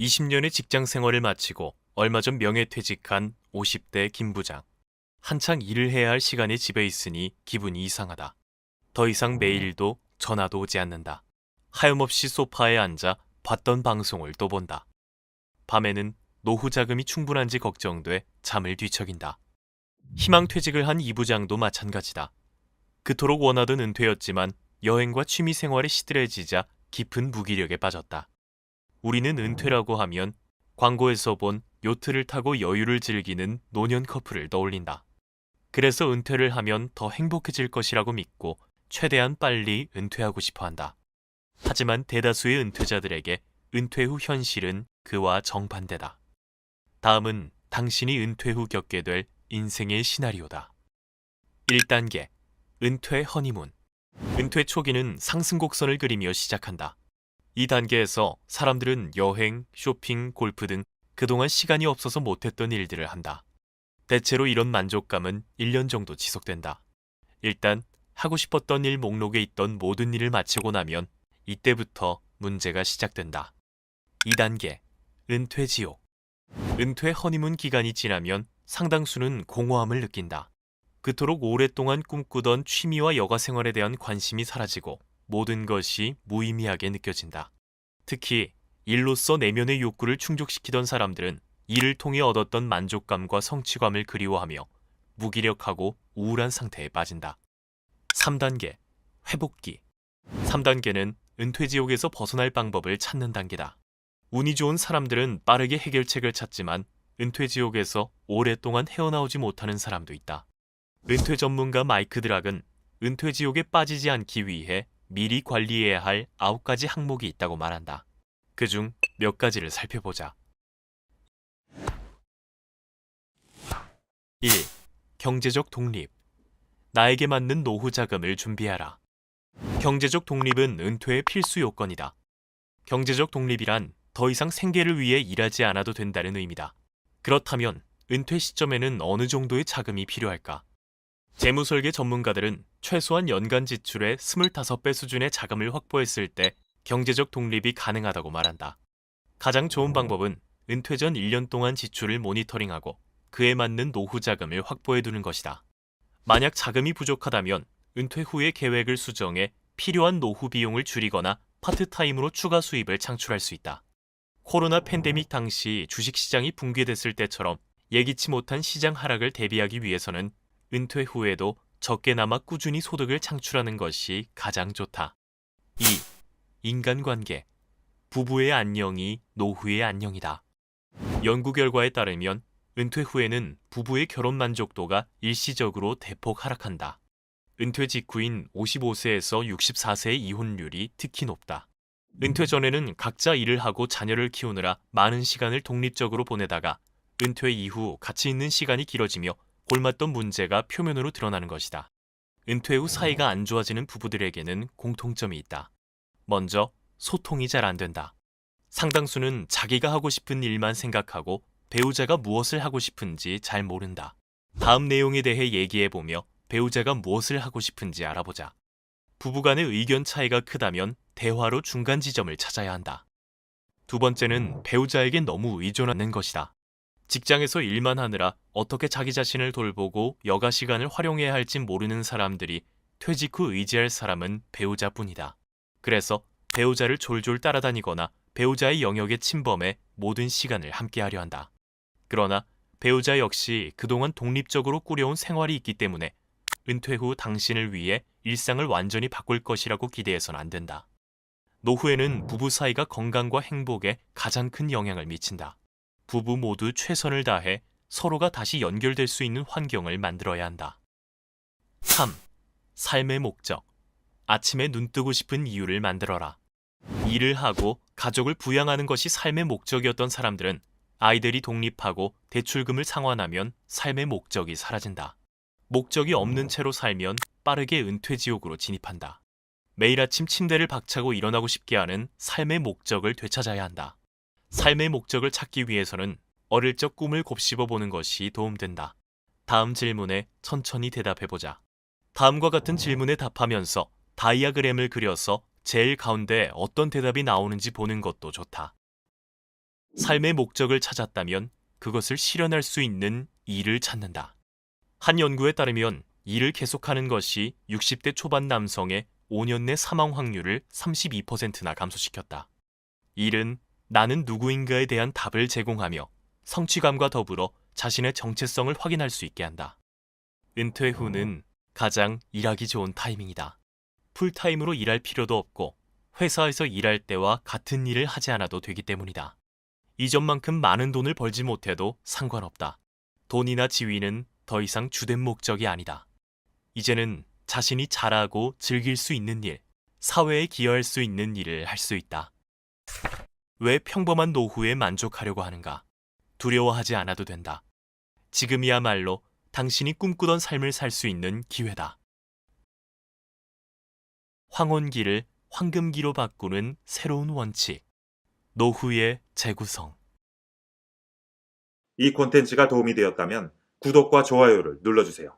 20년의 직장 생활을 마치고 얼마 전 명예퇴직한 50대 김 부장. 한창 일을 해야 할 시간에 집에 있으니 기분이 이상하다. 더 이상 메일도 전화도 오지 않는다. 하염없이 소파에 앉아 봤던 방송을 또 본다. 밤에는 노후 자금이 충분한지 걱정돼 잠을 뒤척인다. 희망퇴직을 한 이 부장도 마찬가지다. 그토록 원하던 은퇴였지만 여행과 취미 생활에 시들해지자 깊은 무기력에 빠졌다. 우리는 은퇴라고 하면 광고에서 본 요트를 타고 여유를 즐기는 노년 커플을 떠올린다. 그래서 은퇴를 하면 더 행복해질 것이라고 믿고 최대한 빨리 은퇴하고 싶어 한다. 하지만 대다수의 은퇴자들에게 은퇴 후 현실은 그와 정반대다. 다음은 당신이 은퇴 후 겪게 될 인생의 시나리오다. 1단계, 은퇴 허니문. 은퇴 초기는 상승곡선을 그리며 시작한다. 이 단계에서 사람들은 여행, 쇼핑, 골프 등 그동안 시간이 없어서 못했던 일들을 한다. 대체로 이런 만족감은 1년 정도 지속된다. 일단 하고 싶었던 일 목록에 있던 모든 일을 마치고 나면 이때부터 문제가 시작된다. 2단계, 은퇴 지옥. 은퇴 허니문 기간이 지나면 상당수는 공허함을 느낀다. 그토록 오랫동안 꿈꾸던 취미와 여가 생활에 대한 관심이 사라지고 모든 것이 무의미하게 느껴진다. 특히 일로서 내면의 욕구를 충족시키던 사람들은 이를 통해 얻었던 만족감과 성취감을 그리워하며 무기력하고 우울한 상태에 빠진다. 3단계, 회복기. 3단계는 은퇴지옥에서 벗어날 방법을 찾는 단계다. 운이 좋은 사람들은 빠르게 해결책을 찾지만 은퇴지옥에서 오랫동안 헤어나오지 못하는 사람도 있다. 은퇴 전문가 마이크 드락은 은퇴지옥에 빠지지 않기 위해 미리 관리해야 할 9가지 항목이 있다고 말한다. 그중 몇 가지를 살펴보자. 1. 경제적 독립. 나에게 맞는 노후 자금을 준비하라. 경제적 독립은 은퇴의 필수 요건이다. 경제적 독립이란 더 이상 생계를 위해 일하지 않아도 된다는 의미다. 그렇다면 은퇴 시점에는 어느 정도의 자금이 필요할까? 재무설계 전문가들은 최소한 연간 지출의 25배 수준의 자금을 확보했을 때 경제적 독립이 가능하다고 말한다. 가장 좋은 방법은 은퇴 전 1년 동안 지출을 모니터링하고 그에 맞는 노후 자금을 확보해두는 것이다. 만약 자금이 부족하다면 은퇴 후의 계획을 수정해 필요한 노후 비용을 줄이거나 파트타임으로 추가 수입을 창출할 수 있다. 코로나 팬데믹 당시 주식시장이 붕괴됐을 때처럼 예기치 못한 시장 하락을 대비하기 위해서는 은퇴 후에도 적게나마 꾸준히 소득을 창출하는 것이 가장 좋다. 2. 인간관계. 부부의 안녕이 노후의 안녕이다. 연구 결과에 따르면 은퇴 후에는 부부의 결혼 만족도가 일시적으로 대폭 하락한다. 은퇴 직후인 55세에서 64세의 이혼율이 특히 높다. 은퇴 전에는 각자 일을 하고 자녀를 키우느라 많은 시간을 독립적으로 보내다가 은퇴 이후 가치 있는 시간이 길어지며 골맞던 문제가 표면으로 드러나는 것이다. 은퇴 후 사이가 안 좋아지는 부부들에게는 공통점이 있다. 먼저 소통이 잘 안 된다. 상당수는 자기가 하고 싶은 일만 생각하고 배우자가 무엇을 하고 싶은지 잘 모른다. 다음 내용에 대해 얘기해보며 배우자가 무엇을 하고 싶은지 알아보자. 부부간의 의견 차이가 크다면 대화로 중간 지점을 찾아야 한다. 두 번째는 배우자에게 너무 의존하는 것이다. 직장에서 일만 하느라 어떻게 자기 자신을 돌보고 여가 시간을 활용해야 할지 모르는 사람들이 퇴직 후 의지할 사람은 배우자뿐이다. 그래서 배우자를 졸졸 따라다니거나 배우자의 영역에 침범해 모든 시간을 함께하려 한다. 그러나 배우자 역시 그동안 독립적으로 꾸려온 생활이 있기 때문에 은퇴 후 당신을 위해 일상을 완전히 바꿀 것이라고 기대해서는 안 된다. 노후에는 부부 사이가 건강과 행복에 가장 큰 영향을 미친다. 부부 모두 최선을 다해 서로가 다시 연결될 수 있는 환경을 만들어야 한다. 3. 삶의 목적. 아침에 눈 뜨고 싶은 이유를 만들어라. 일을 하고 가족을 부양하는 것이 삶의 목적이었던 사람들은 아이들이 독립하고 대출금을 상환하면 삶의 목적이 사라진다. 목적이 없는 채로 살면 빠르게 은퇴지옥으로 진입한다. 매일 아침 침대를 박차고 일어나고 싶게 하는 삶의 목적을 되찾아야 한다. 삶의 목적을 찾기 위해서는 어릴 적 꿈을 곱씹어 보는 것이 도움된다. 다음 질문에 천천히 대답해보자. 다음과 같은 질문에 답하면서 다이아그램을 그려서 제일 가운데 어떤 대답이 나오는지 보는 것도 좋다. 삶의 목적을 찾았다면 그것을 실현할 수 있는 일을 찾는다. 한 연구에 따르면 일을 계속하는 것이 60대 초반 남성의 5년 내 사망 확률을 32%나 감소시켰다. 일은 나는 누구인가에 대한 답을 제공하며 성취감과 더불어 자신의 정체성을 확인할 수 있게 한다. 은퇴 후는 가장 일하기 좋은 타이밍이다. 풀타임으로 일할 필요도 없고 회사에서 일할 때와 같은 일을 하지 않아도 되기 때문이다. 이전만큼 많은 돈을 벌지 못해도 상관없다. 돈이나 지위는 더 이상 주된 목적이 아니다. 이제는 자신이 잘하고 즐길 수 있는 일, 사회에 기여할 수 있는 일을 할 수 있다. 왜 평범한 노후에 만족하려고 하는가? 두려워하지 않아도 된다. 지금이야말로 당신이 꿈꾸던 삶을 살 수 있는 기회다. 황혼기를 황금기로 바꾸는 새로운 원칙. 노후의 재구성. 이 콘텐츠가 도움이 되었다면 구독과 좋아요를 눌러주세요.